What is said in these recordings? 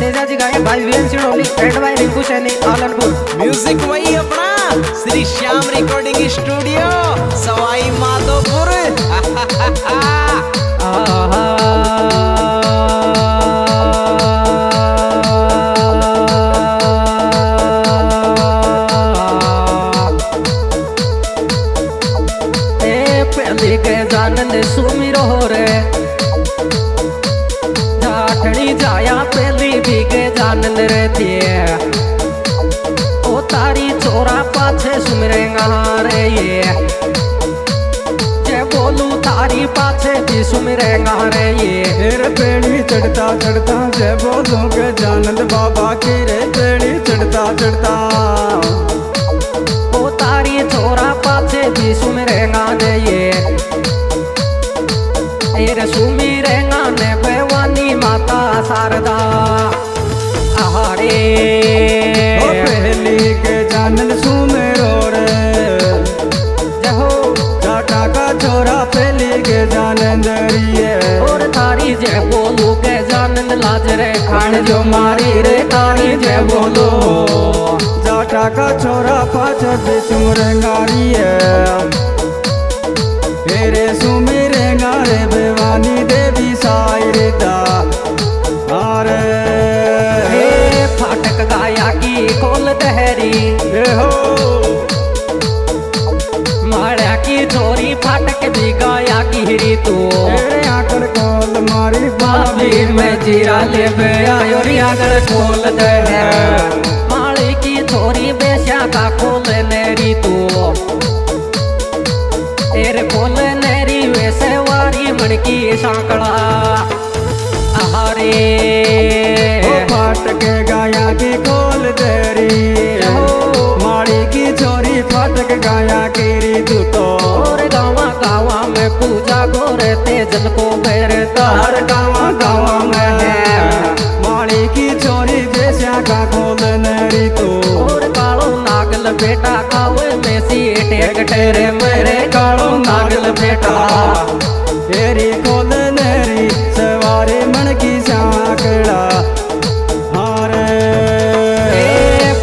तेजा जी गायक भाई VN सिडोली and भाई रिंकू सैनी आलनपुर। म्यूजिक वही अपना श्री श्याम रिकॉर्डिंग स्टूडियो सवाई माधोपुर। पहली के जानन सुमिरो रे जाठड़ी जाया पहली भी के जानन रहती है ओ तारी छोरा पाछे सुमरेगा रे ये जे बोलू तारी पाछे भी सुमरेगा रे ये। फिर पेड़ी चढ़ता चढ़ता जय बोलूं के जानंद बाबा की रे पेड़ी चढ़ता चढ़ता ओ तारी छोरा पाछे भी सुमरेगा रे ये सुमिरेगा ने भवानी माता शारदा आहारे पहली के जानंद सुमेरो रे जहो जाटा का छोरा पहली के जानंद रिए और तारी जय बोलू के जानंद लाज रे खान जो मारी रे तारी जय बोलो जाटा का छोरा पाछ सुमरेगा रिए रे सुमिरेगा रे भवानी देवी साई रे दा अरे हे फाटक गाया की कोल दहरी हो माड़ा की छोरी फाटक भी गाया की हिरी तू तेरे आकर कोल मारी भाभी में जीरा ले आयो री आगर खोल दे माड़ी की छोरी बेशा का खोल नेरी तू तेरे खोल नेरी वैसे वारी मन की सांकड़ा आहारे फाटक गाया की खोल देरी माड़ी की छोरी फाटक गाया की री तू तो और गावा गावा में पूजा गोरे तेजन को मेरे तार गावा गावा में है माड़ी की छोरी बेस्या का खोल नेरी तू और कालो नागल बेटा खावे में सी टेक तेरे मेरे कालो नागल बेटा तेरी खोल नेरी सवारे मन की सांकड़ा हारे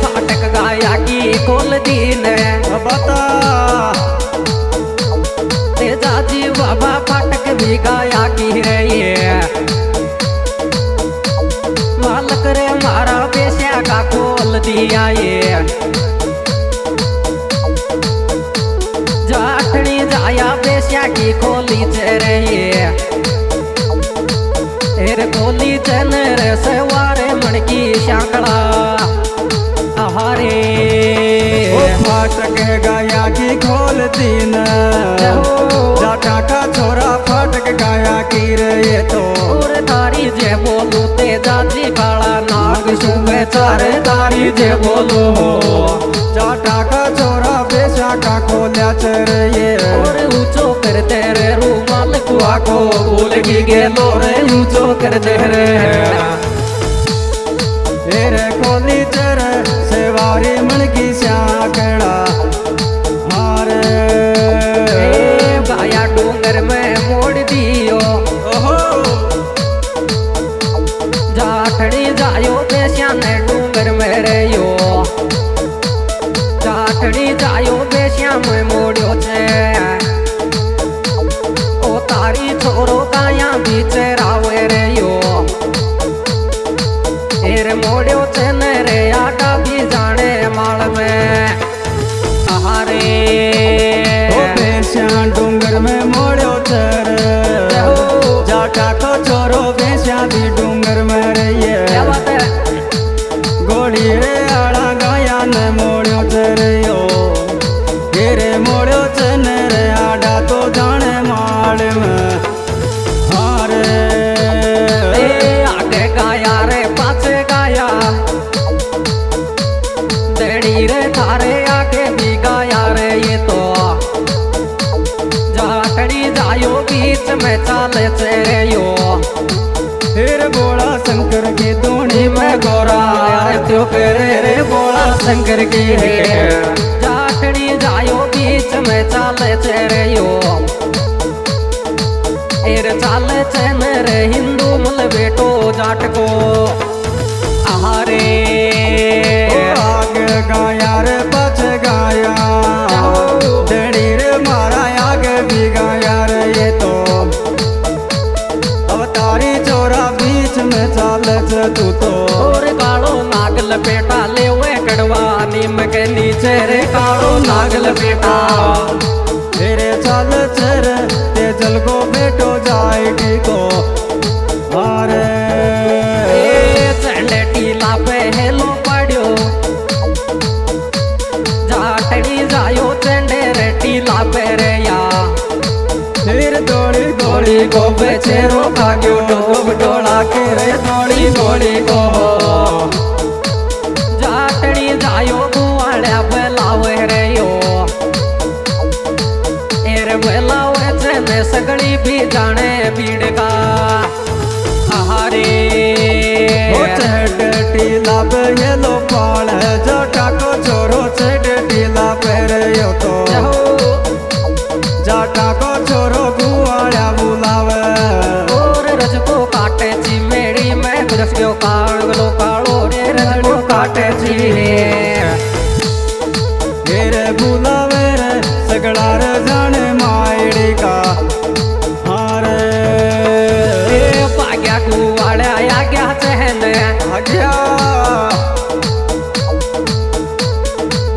फाटक गाया की खोल दीन बता तेजा जी बाबा फाटक भी गाया की रही है मालक रे मारा बेस्या का खोल दिया ये जाठड़ी जाया बेस्या की खोली चेरे ये खोली चन रे सवारे मन की शांकड़ा आहारे फाटक गाया की खोल तीन जाटा का छोरा फाटक गाया की रे तो और तारी जे बोलू तेजा जी काला नाग सुबह चारे तारी जे बोलू जाटा का छोरा बेशा का खोल्या चर ये और ऊंचो कर दे रे रूमाल कुआ को भूल की गेलो रे ऊंचो कर दे रे तेरे खोली चर सेवारी मन की शाकड़ा हारे गाया डूंगर में मोड़ दियो जाठड़ी जायो बेस्या ने डूंगर में रे यो जाठड़ी जायो बेस्या में मोड़ो छे ओ तारी छोरो गाया बीच रावे रे यो एर मोड़ो छे ने रे आटा भी जाने माल में आहारे बेस्या डूंगर में मोड़ो चर जाटा को छोरो बेस्या भी डूंगर में रहिए क्या बात है गोड़ी रे आड़ा गाया न मोड़ो चरियो रे मोड़ो चन रे आड़ा तो जाने माल में हारे आगे गाया रे पाछे गाया देड़ी रे थारे आगे भी गाया रे ये तो जाटड़ी जायो बीच में चाले चेरे यो फिर बोला शंकर की धूनी में गोरा त्यो करे रे बोला शंकर की है जाटड़ी जायो बीच में चाले चेरे यो एर चाले चेन रे हिंदू मुल बेटो जाट को तू तो और कालो नाग लपेटा ले वे कड़वा नीम के नीचे रे कालो नाग लपेटा तेरे चल चर ते जल को बेटो जाएगी को अरे चंडे टीला पे हेलो पड़ियो जाटड़ी जायो चंडे रे टीला पे रे या फिर दौड़ी गोली को बेचेरो खाग्यो डोब डोला के रे दौड़ी गोली को जाटड़ी जायो बुआड़ा बेलावे रे यो एर बेलावे चने सगड़ी भी जाने बीड़ का आहारे ओ चढ़ टीला पे येलो पाल है जाटा को छोरो चढ़ टीला पे रे यो तो जाटा को छोरो गुआड़ा बुलावे और रज को काटे चिमेड़ी में गुजस गयो कालो कालो रे रज को काटे मेरे बुलावे रे सगड़ा रे जाने मायड़ी का हारे पाग्या गुआड़े आया क्या चहन आज्ञा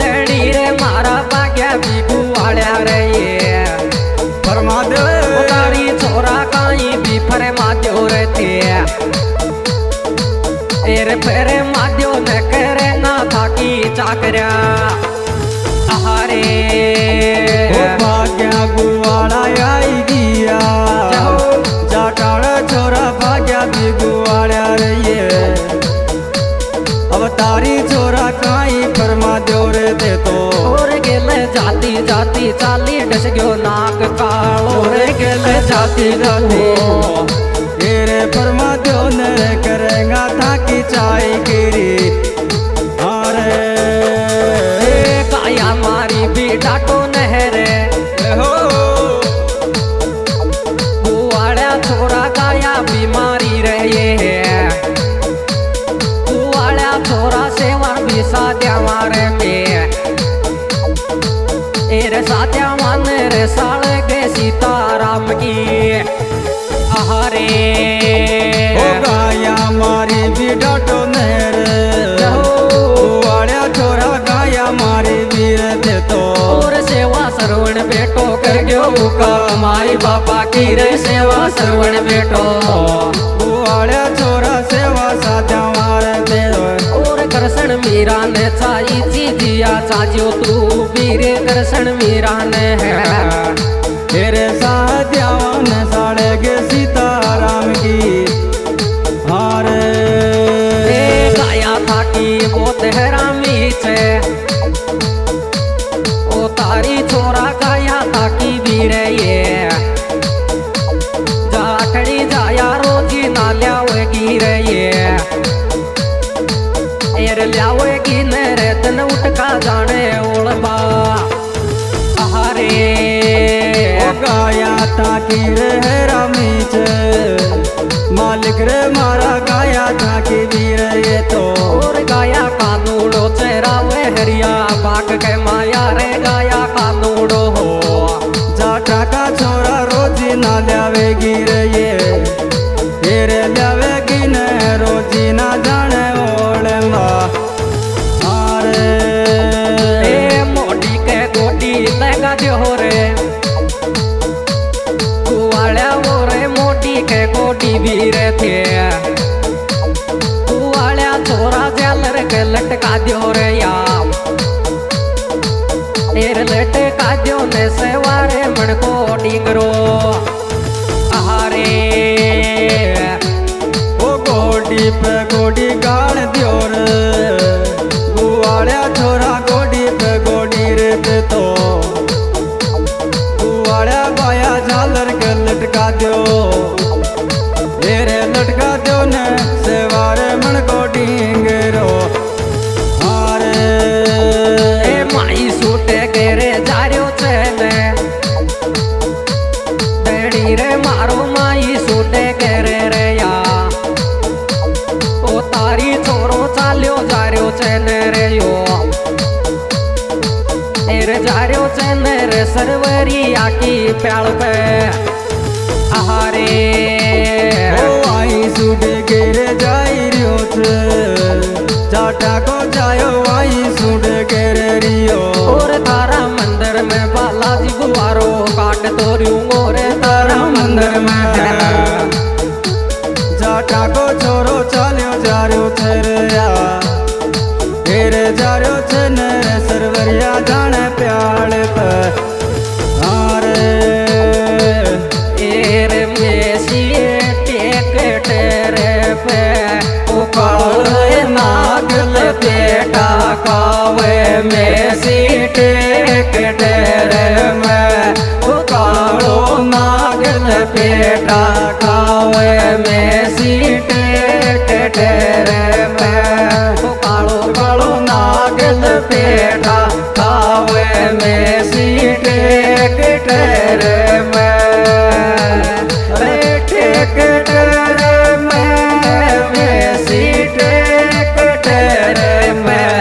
डैडी रे मारा पाग्या भी गुआड़े रे ये फरमा दे तारी छोरा काई भी फरे माद्यो रहते एर फेरे माद्यो न करे ना थाकी चाकरिया आहारे ओ भाग्या गुआड़ा आई गिया जाटाड़ा छोरा भाग्या भी गुआड़ा रे ये अब तारी छोरा काई फरमा दो रे दे तो और गेले जाती जाती चाली डस गयो नाक कालो रे गेले जाती जाती तेरे फरमा दो न करेगा था कि चाय गिरी अरे काया मारी भी डाटो नहरे हो बुआड़ा छोरा काया बीमारी रहे बुआड़ा छोरा सेवा भी साध्या मारे में एर साध्या मान रे साल के सीताराम की आहारे ओ गाया मारी भी डाटो नहर बुआड़ा छोरा गाया मारी वीर दे तो और सेवा सरवण बेटो कर गयो मुका माई बापा की रे सेवा सरवण बेटो बुआड़ा छोरा सेवा साध्या मार दे और कृष्ण मीरा ने चाई चीजिया चाजियो तू वीरे कृष्ण मीरा ने है तेरे साध्यावन साड़े गे सीताराम की हारे गाया था कि वो तेरा मीचे ओ तारी छोरा गाया था कि वीरे ये जाटड़ी जाया रोजी ना ल्यावेगी रे ये एर ल्यावेगी ने रे तन उठका जाने ओलबा आहारे गाया था कि रे रमीच मालिक रे मारा गाया था कि वीर ये तो और गाया कानूड़ो चेहरा वे हरिया बाग के माया रे गाया कानूड़ो हो जाटा का छोरा रोजी ना ल्यावेगी रे ये ल्यावेगी ने रोजी ना जाने ओलमा अरे ए मोटी के गोटी लगा दियो रे कुआड़ा वो रे मोटी के गोटी भी रे थे कुआड़ा छोरा जालर के लटका दियो रे या एर लटका दियो ने सेवारे मन को डिंगरो आहारे ओ गोडी पे गोडी गाड़ दियो रे बुआड़ा छोरा गोडी पे गोडी रे पे तो बुआड़ा बाया झालर के लटका दो लटका दो ने सेवारे मन को डिंगरो हारे ए माई सूटे गेरे जारियो चेने डैडी रे मारो माई सूटे गेरे रे या ओ तारी छोरो चाल्यो जारियो चेने रे यो एर जारियो चेने रे सरवरी आकी प्याल पे आहारे ओ आई सुबह गिर जाई रियो छे जाटा को जायो आई सुड गेरियो और तारा मंदिर में बालाजी गुवारो काट तोरियूं गोरे तारा मंदिर में जाटा को छोरो चाल्यो जार्यो छे रे घेरे जार्यो छे ने सरवरिया जाने प्याल पे हारे एर मेसिए टेक टेरे पे ओ काले नागल बेटा कावे मेसी टेक टेरे में ओ कालो नागल बेटा कावे मेसी टेक टेरे में ओ कालो कालो नागल बेटा कावे मेसी टेक टेरे में टेक टेरे में मेसी टेक टेरे में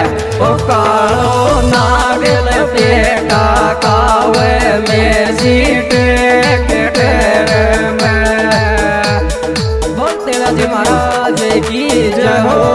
ओ कालो नागल बेटा कावे मेसी टेक टेरे में। बोल तेरा जी महाराज की जय हो।